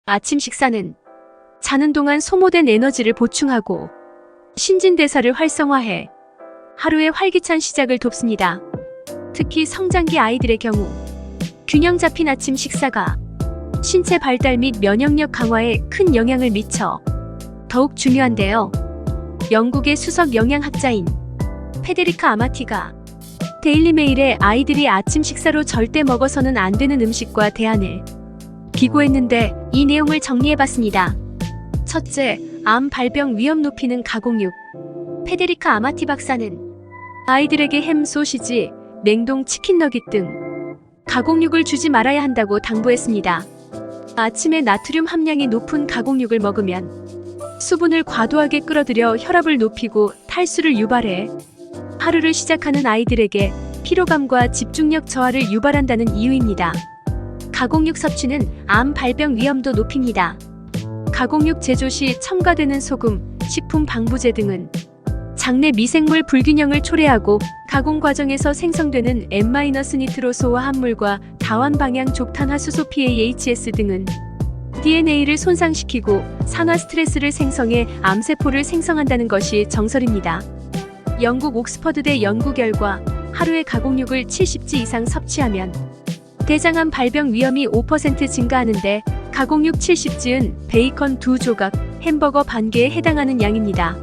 아침 식사는 자는 동안 소모된 에너지를 보충하고 신진대사를 활성화해 하루의 활기찬 시작을 돕습니다. 특히 성장기 아이들의 경우 균형 잡힌 아침 식사가 신체 발달 및 면역력 강화에 큰 영향을 미쳐 더욱 중요한데요. 영국의 수석 영양학자인 페데리카 아마티가 데일리메일에 아이들이 아침 식사로 절대 먹어서는 안 되는 음식과 대안을 기고했는데 이 내용을 정리해봤습니다. 첫째, 암 발병 위험 높이는 가공육. 페데리카 아마티 박사는 아이들에게 햄, 소시지, 냉동 치킨 너깃 등 가공육을 주지 말아야 한다고 당부했습니다. 아침에 나트륨 함량이 높은 가공육을 먹으면 수분을 과도하게 끌어들여 혈압을 높이고 탈수를 유발해 하루를 시작하는 아이들에게 피로감과 집중력 저하를 유발한다는 이유입니다. 가공육 섭취는 암 발병 위험도 높입니다. 가공육 제조 시 첨가되는 소금, 식품 방부제 등은 장내 미생물 불균형을 초래하고 가공 과정에서 생성되는 N-니트로소와 함물과 다원 방향 족탄화수소 PAHS 등은 DNA를 손상시키고 산화 스트레스를 생성해 암세포를 생성한다는 것이 정설입니다. 영국 옥스퍼드대 연구 결과 하루에 가공육을 70지 이상 섭취하면 대장암 발병 위험이 5% 증가하는데 가공육 70지은 베이컨 2조각, 햄버거 반 개에 해당하는 양입니다.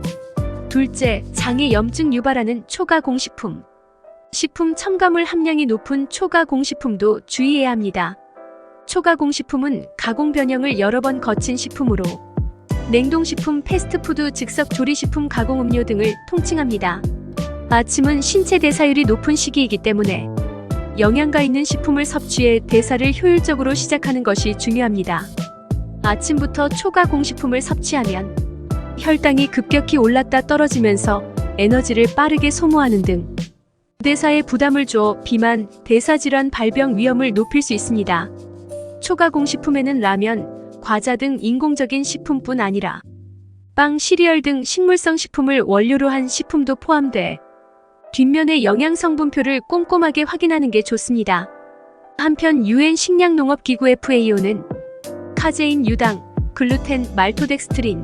둘째, 장에 염증 유발하는 초가공식품. 식품 첨가물 함량이 높은 초가공식품도 주의해야 합니다. 초가공식품은 가공 변형을 여러 번 거친 식품으로 냉동식품, 패스트푸드, 즉석조리식품, 가공음료 등을 통칭합니다. 아침은 신체 대사율이 높은 시기이기 때문에 영양가 있는 식품을 섭취해 대사를 효율적으로 시작하는 것이 중요합니다. 아침부터 초가공식품을 섭취하면 혈당이 급격히 올랐다 떨어지면서 에너지를 빠르게 소모하는 등 대사에 부담을 줘 비만, 대사질환 발병 위험을 높일 수 있습니다. 초가공식품에는 라면, 과자 등 인공적인 식품뿐 아니라 빵, 시리얼 등 식물성 식품을 원료로 한 식품도 포함돼 뒷면의 영양성분표를 꼼꼼하게 확인하는 게 좋습니다. 한편 UN 식량농업기구 FAO는 카제인, 유당, 글루텐, 말토덱스트린,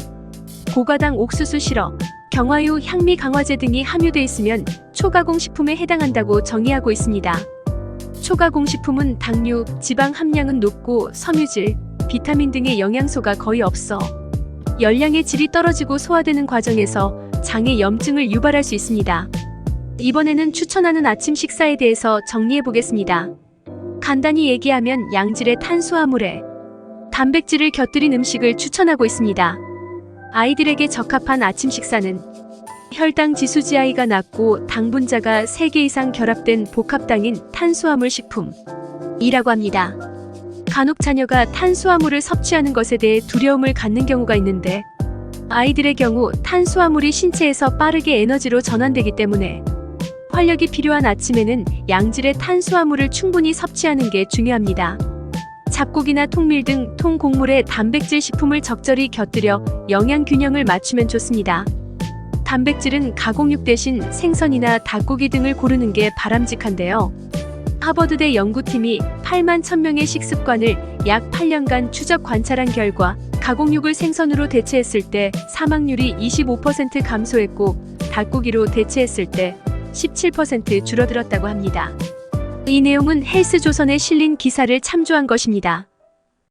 고가당 옥수수 시럽, 경화유, 향미 강화제 등이 함유돼 있으면 초가공식품에 해당한다고 정의하고 있습니다. 초가공식품은 당류, 지방 함량은 높고 섬유질, 비타민 등의 영양소가 거의 없어 열량의 질이 떨어지고 소화되는 과정에서 장에 염증을 유발할 수 있습니다. 이번에는 추천하는 아침 식사에 대해서 정리해 보겠습니다. 간단히 얘기하면 양질의 탄수화물에 단백질을 곁들인 음식을 추천하고 있습니다. 아이들에게 적합한 아침 식사는 혈당 지수 GI가 낮고 당분자가 3개 이상 결합된 복합당인 탄수화물 식품이라고 합니다. 간혹 자녀가 탄수화물을 섭취하는 것에 대해 두려움을 갖는 경우가 있는데 아이들의 경우 탄수화물이 신체에서 빠르게 에너지로 전환되기 때문에 활력이 필요한 아침에는 양질의 탄수화물을 충분히 섭취하는 게 중요합니다. 잡곡이나 통밀 등 통곡물의 단백질 식품을 적절히 곁들여 영양 균형을 맞추면 좋습니다. 단백질은 가공육 대신 생선이나 닭고기 등을 고르는 게 바람직한데요. 하버드대 연구팀이 8만 1000명의 식습관을 약 8년간 추적 관찰한 결과 가공육을 생선으로 대체했을 때 사망률이 25% 감소했고 닭고기로 대체했을 때 17% 줄어들었다고 합니다. 이 내용은 헬스조선에 실린 기사를 참조한 것입니다.